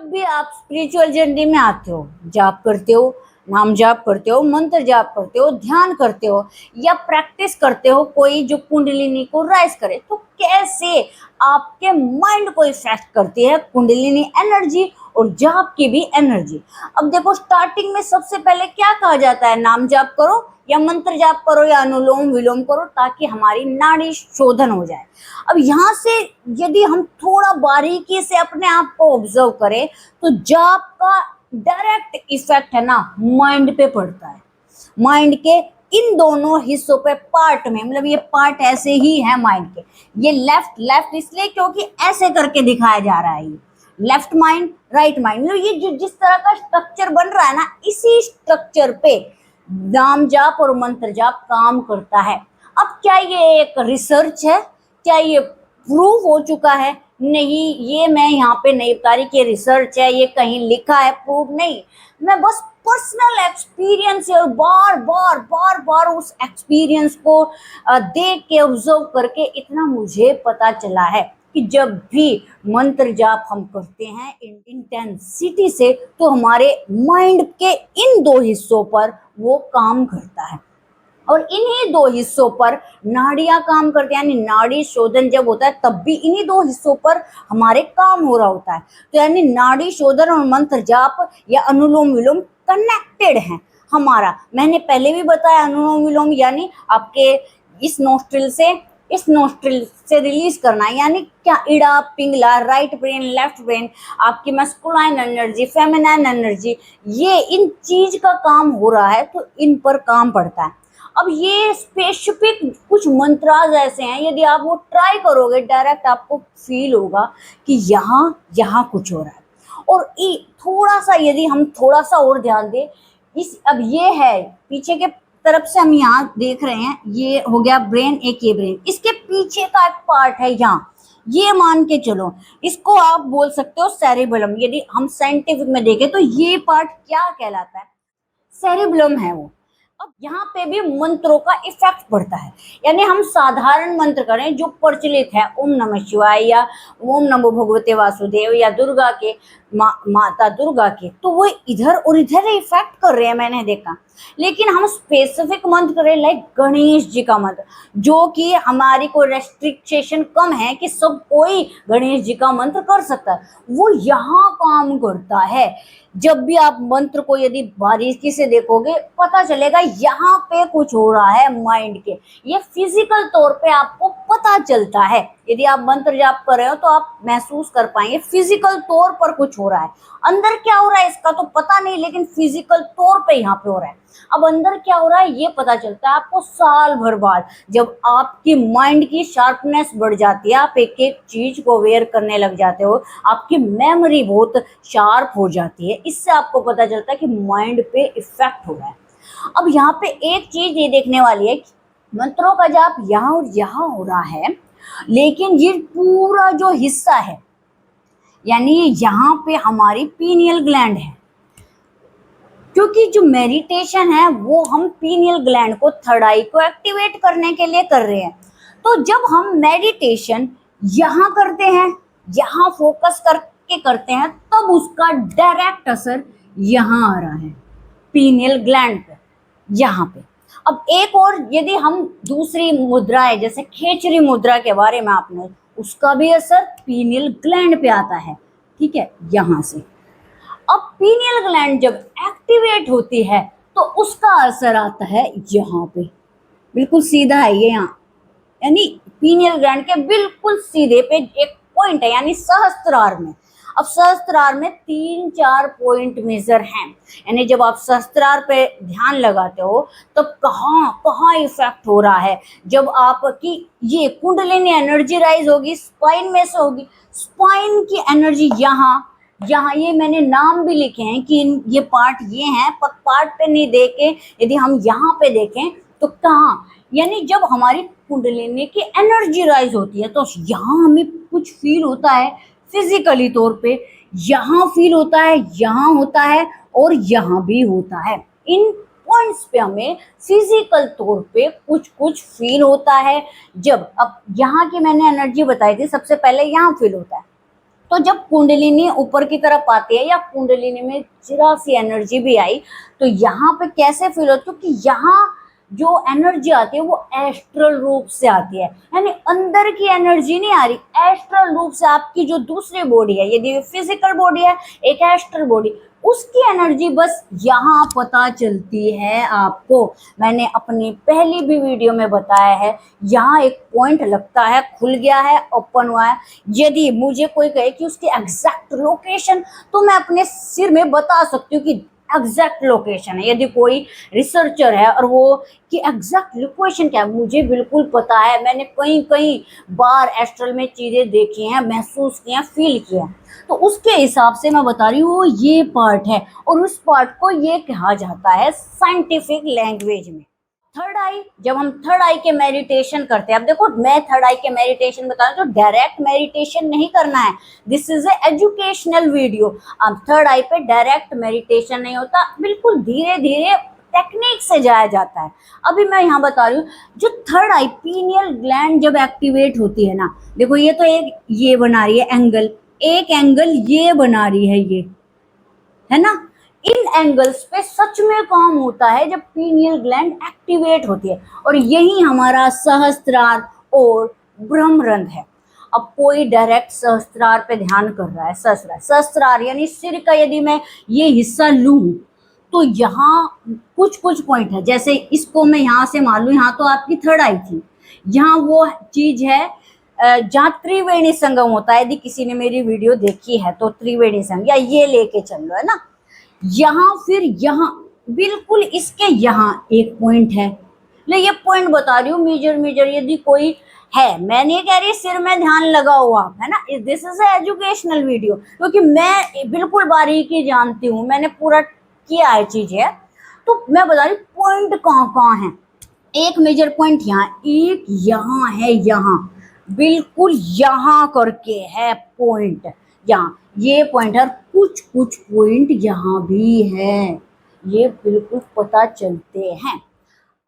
जब भी आप स्पिरिचुअल जर्नी में आते हो, जाप करते हो, नाम जाप करते हो, मंत्र जाप करते हो, ध्यान करते हो या प्रैक्टिस करते हो कोई जो कुंडलिनी को राइज करे, तो कैसे आपके माइंड को इफेक्ट करती है कुंडलिनी एनर्जी और जाप की भी एनर्जी। अब देखो, स्टार्टिंग में सबसे पहले क्या कहा जाता है, नाम जाप करो या मंत्र जाप करो या अनुलोम विलोम करो ताकि हमारी नाड़ी शोधन हो जाए। अब यहाँ से यदि हम थोड़ा बारीकी से अपने आप को ऑब्जर्व करें तो जाप का डायरेक्ट इफेक्ट है ना माइंड पे पड़ता है। माइंड के इन दोनों हिस्सों पे पार्ट में, मतलब ये पार्ट ऐसे ही है माइंड के, ये लेफ्ट लेफ्ट इसलिए क्योंकि ऐसे करके दिखाया जा रहा है, ये लेफ्ट माइंड राइट माइंड, मतलब ये जो जिस तरह का स्ट्रक्चर बन रहा है ना, इसी स्ट्रक्चर पे नाम जाप और मंत्र जाप काम करता है। अब क्या ये एक रिसर्च है, क्या ये प्रूव हो चुका है? नहीं, ये मैं यहाँ पे नहीं बता रही कि रिसर्च है, ये कहीं लिखा है, प्रूव नहीं, मैं बस पर्सनल एक्सपीरियंस है और बार बार बार बार उस एक्सपीरियंस को देख के ऑब्जर्व करके इतना मुझे पता चला है कि जब भी मंत्र जाप हम करते हैं इंटेंसिटी से तो हमारे माइंड के इन दो हिस्सों पर वो काम करता है और इन्हीं दो हिस्सों पर नाड़ियां काम करती हैं, यानी नाड़ी शोधन जब होता है तब भी इन्हीं दो हिस्सों पर हमारे काम हो रहा होता है। तो यानी नाड़ी शोधन और मंत्र जाप या अनुलोम विलोम कनेक्टेड हैं हमारा। मैंने पहले भी बताया, अनुलोम विलोम यानी आपके इस नोस्ट्रिल से रिलीज करना है, यानी क्या, Ida Pingala, right brain left brain, आपकी मैस्कुलाइन एनर्जी फेमिनाइन एनर्जी, ये इन चीज का काम हो रहा है तो इन पर काम पड़ता है। अब ये स्पेसिफिक कुछ मंत्राज ऐसे हैं, यदि आप वो ट्राई करोगे डायरेक्ट आपको फील होगा कि यहाँ कुछ हो रहा है। और थोड़ा सा यदि हम थोड़ा सा और ध्यान दें इस, अब ये है पीछे के तरफ से हम यहाँ देख रहे हैं, ये हो गया ब्रेन, एक ये ब्रेन, इसके पीछे का एक पार्ट है यहाँ, ये मान के चलो, इसको आप बोल सकते हो सेरिबेलम। यदि हम साइंटिफिक में देखें तो ये पार्ट क्या कहलाता है, सेरिबेलम है वो। अब यहाँ पे भी मंत्रों का इफेक्ट पड़ता है, यानी हम साधारण मंत्र करें जो प्रचलित है, ओम नमः शिवाय या ओम नमो भगवते वासुदेव या दुर्गा के माता दुर्गा के, तो वो इधर और इधर इफेक्ट कर रहे हैं, मैंने देखा। लेकिन हम स्पेसिफिक मंत्र करें लाइक गणेश जी का मंत्र, जो कि हमारी कोई रेस्ट्रिक्शन कम है कि सब कोई गणेश जी का मंत्र कर सकता है, वो यहाँ काम करता है। जब भी आप मंत्र को यदि बारीकी से देखोगे पता चलेगा यहाँ पे कुछ हो रहा है माइंड के, ये फिजिकल तौर पे आपको पता चलता है। यदि आप मंत्र जाप कर रहे हो तो आप महसूस कर पाएंगे फिजिकल तौर पर कुछ हो रहा है। अंदर क्या हो रहा है इसका तो पता नहीं, लेकिन फिजिकल तौर पे यहाँ पे हो रहा है। अब अंदर क्या हो रहा है ये पता चलता है आपको साल भर बाद, जब आपकी माइंड की शार्पनेस बढ़ जाती है, आप एक एक चीज को अवेयर करने लग जाते हो, आपकी मेमोरी बहुत शार्प हो जाती है, इससे आपको पता चलता है कि माइंड पे इफेक्ट हो रहा है। अब यहाँ पे एक चीज ये देखने वाली है कि मंत्रों का जाप यहाँ और यहाँ हो रहा है, लेकिन ये पूरा जो हिस्सा है, यानी यहाँ पे हमारी पीनियल ग्लैंड है, क्योंकि जो मेडिटेशन है वो हम पीनियल ग्लैंड को, थर्ड आई को एक्टिवेट करने के लिए कर रहे हैं। तो जब हम मेडिटेशन यहाँ करते हैं, यहाँ फोकस करके करते हैं, तब उसका डायरेक्ट असर यहाँ आ रहा है पीनियल ग्लैंड पे, यहाँ पे। अब एक और यदि हम दूसरी मुद्रा है जैसे खेचरी मुद्रा के बारे में आपने, उसका भी असर पीनियल ग्लैंड पे आता है, ठीक है, यहाँ से। अब पीनियल ग्लैंड जब एक्टिवेट होती है तो उसका असर आता है यहाँ पे, बिल्कुल सीधा है ये यहाँ, यानी पीनियल ग्लैंड के बिल्कुल सीधे पे एक पॉइंट है, यानी सहस्त्रार में। अब सहस्त्रार में 3-4 पॉइंट मेजर हैं, यानी जब आप सहस्त्रार पे ध्यान लगाते हो तब कहाँ कहाँ इफेक्ट हो रहा है। जब आपकी ये कुंडलिनी एनर्जी राइज होगी, स्पाइन में से होगी, स्पाइन की एनर्जी यहाँ, ये मैंने नाम भी लिखे हैं कि ये पार्ट ये हैं, पर पार्ट पे नहीं देखे, यदि हम यहाँ पे देखें तो कहाँ, यानी जब हमारी कुंडलिनी की एनर्जी राइज होती है तो यहाँ हमें कुछ फील होता है फिजिकली तौर पे, यहाँ फील होता है, यहाँ होता है और यहाँ भी होता है। इन पॉइंट्स पे हमें फिजिकल तौर पे कुछ कुछ फील होता है। जब अब यहाँ की मैंने एनर्जी बताई थी, सबसे पहले यहाँ फील होता है, तो जब कुंडलिनी ऊपर की तरफ आती है या कुंडलिनी में जरा सी एनर्जी भी आई तो यहाँ पे कैसे फील होता है, क्योंकि यहाँ जो एनर्जी आती है वो एस्ट्रल रूप से आती है, यानी अंदर की एनर्जी नहीं आ रही, एस्ट्रल रूप से आपकी जो दूसरी बॉडी है, यदि फिजिकल बॉडी है एक एस्ट्रल बॉडी, उसकी एनर्जी बस यहाँ पता चलती है आपको। मैंने अपनी पहली भी वीडियो में बताया है, यहाँ एक पॉइंट लगता है, खुल गया है, ओपन हुआ है। यदि मुझे कोई कहे कि उसकी एग्जैक्ट लोकेशन, तो मैं अपने सिर में बता सकती हूँ कि एग्जैक्ट लोकेशन है। यदि कोई रिसर्चर है और वो कि एग्जैक्ट लोकेशन क्या है, मुझे बिल्कुल पता है, मैंने कई कई बार एस्ट्रल में चीज़ें देखी हैं, महसूस की हैं, फील किया है, तो उसके हिसाब से मैं बता रही हूँ ये पार्ट है। और उस पार्ट को ये कहा जाता है साइंटिफिक लैंग्वेज में थर्ड आई। जब हम थर्ड आई के मेडिटेशन करते हैं, अब देखो मैं थर्ड आई के मेडिटेशन बता रही हूँ, तो डायरेक्ट मेडिटेशन नहीं करना है, this is a educational video. अब थर्ड आई पे डायरेक्ट मेडिटेशन नहीं होता, बिल्कुल धीरे धीरे टेक्निक से जाया जाता है। अभी मैं यहाँ बता रही हूँ, जो थर्ड आई पीनियल ग्लैंड जब एक्टिवेट होती है ना, देखो ये तो एक ये बना रही है एंगल, एक एंगल ये बना रही है, ये है ना, इन एंगल्स पे सच में काम होता है जब पीनियल ग्लैंड एक्टिवेट होती है, और यही हमारा सहस्त्रार और ब्रह्मरंध्र है। अब कोई डायरेक्ट सहस्त्रार पे ध्यान कर रहा है, सहस्त्रार यानी सिर का यदि मैं ये हिस्सा लूं तो यहाँ कुछ कुछ पॉइंट है, जैसे इसको मैं यहाँ से मान लूं, यहाँ तो आपकी थर्ड आई थी, यहाँ वो चीज है जहाँ त्रिवेणी संगम होता है, यदि किसी ने मेरी वीडियो देखी है तो त्रिवेणी संगम या ये लेके चल लो, है ना, यहाँ फिर यहाँ बिल्कुल इसके यहाँ एक पॉइंट है, ले ये पॉइंट बता रही हूँ, मेजर यदि कोई है, मैं नहीं कह रही सिर में ध्यान लगाओ आप, है ना, this is a educational video, क्योंकि मैं बिल्कुल बारीकी जानती हूँ, मैंने पूरा किया है चीजें, तो मैं बता रही हूँ पॉइंट कहाँ कहाँ है। एक मेजर पॉइंट यहाँ, एक यहाँ है, यहाँ बिल्कुल यहाँ करके है पॉइंट, यहाँ ये पॉइंट है, कुछ कुछ पॉइंट यहाँ भी है, ये बिल्कुल पता चलते हैं।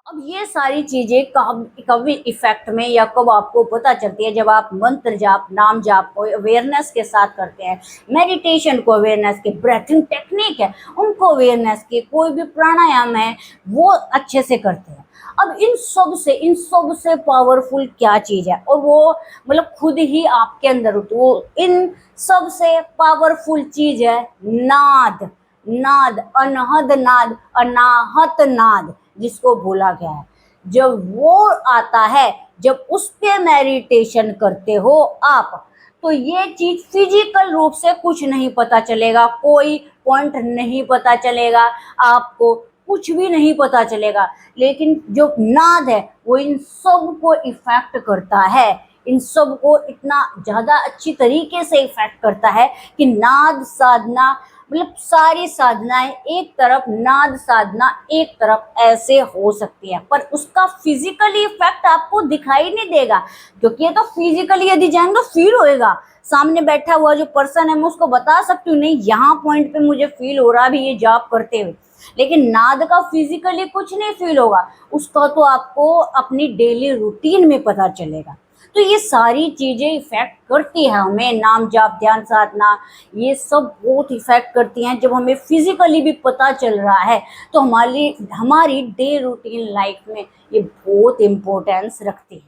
अब ये सारी चीजें कब इफेक्ट में या कब आपको पता चलती है, जब आप मंत्र जाप नाम जाप को अवेयरनेस के साथ करते हैं, मेडिटेशन को अवेयरनेस के, ब्रेथिंग टेक्निक है उनको अवेयरनेस के, कोई भी प्राणायाम है वो अच्छे से करते हैं। अब इन सब से पावरफुल क्या चीज है, और वो मतलब खुद ही आपके अंदर होती है, वो इन सब से पावरफुल चीज है नाद, नाद, अनहद नाद, अनाहत नाद जिसको बोला गया है। जब वो आता है, जब उस पे मेडिटेशन करते हो आप, तो ये चीज फिजिकल रूप से कुछ नहीं पता चलेगा, कोई पॉइंट नहीं पता चलेगा आपको, कुछ भी नहीं पता चलेगा, लेकिन जो नाद है वो इन सब को इफेक्ट करता है, इन सब को इतना ज्यादा अच्छी तरीके से इफेक्ट करता है कि नाद साधना मतलब सारी साधनाएं एक तरफ, नाद साधना एक तरफ ऐसे हो सकती है, पर उसका फिजिकली इफेक्ट आपको दिखाई नहीं देगा, क्योंकि ये तो फिजिकली यदि जाएंगे फील होएगा, सामने बैठा हुआ जो पर्सन है मैं उसको बता सकती हूँ नहीं यहाँ पॉइंट पे मुझे फील हो रहा भी ये जॉब करते हुए, लेकिन नाद का फिजिकली कुछ नहीं फील होगा, उसका तो आपको अपनी डेली रूटीन में पता चलेगा। तो ये सारी चीजें इफेक्ट करती है हमें, नाम जाप ध्यान साधना ये सब बहुत इफेक्ट करती हैं। जब हमें फिजिकली भी पता चल रहा है तो हमारी डे रूटीन लाइफ में ये बहुत इम्पोर्टेंस रखती है।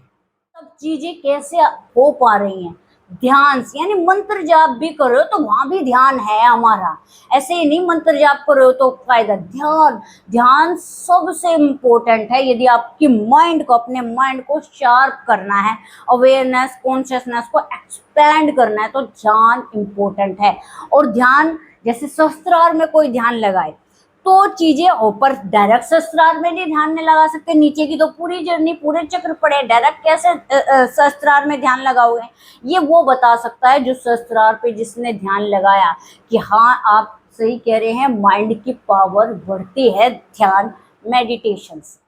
सब चीजें कैसे हो पा रही हैं, ध्यान से, यानी मंत्र जाप भी कर रहे हो तो वहां भी ध्यान है हमारा, ऐसे ही नहीं मंत्र जाप कर रहे हो तो फायदा, ध्यान सबसे इम्पोर्टेंट है। यदि आपकी माइंड को, अपने माइंड को शार्प करना है, अवेयरनेस कॉन्शियसनेस को एक्सपैंड करना है, तो ध्यान इम्पोर्टेंट है। और ध्यान जैसे सहस्त्रार में कोई ध्यान लगाए तो चीजें ऊपर डायरेक्ट सहस्त्रार में नहीं ध्यान नहीं लगा सकते, नीचे की तो पूरी जर्नी पूरे चक्र पड़े, डायरेक्ट कैसे सहस्त्रार में ध्यान लगाओगे, ये वो बता सकता है जो सहस्त्रार पे जिसने ध्यान लगाया कि हाँ आप सही कह रहे हैं, माइंड की पावर बढ़ती है ध्यान मेडिटेशन से।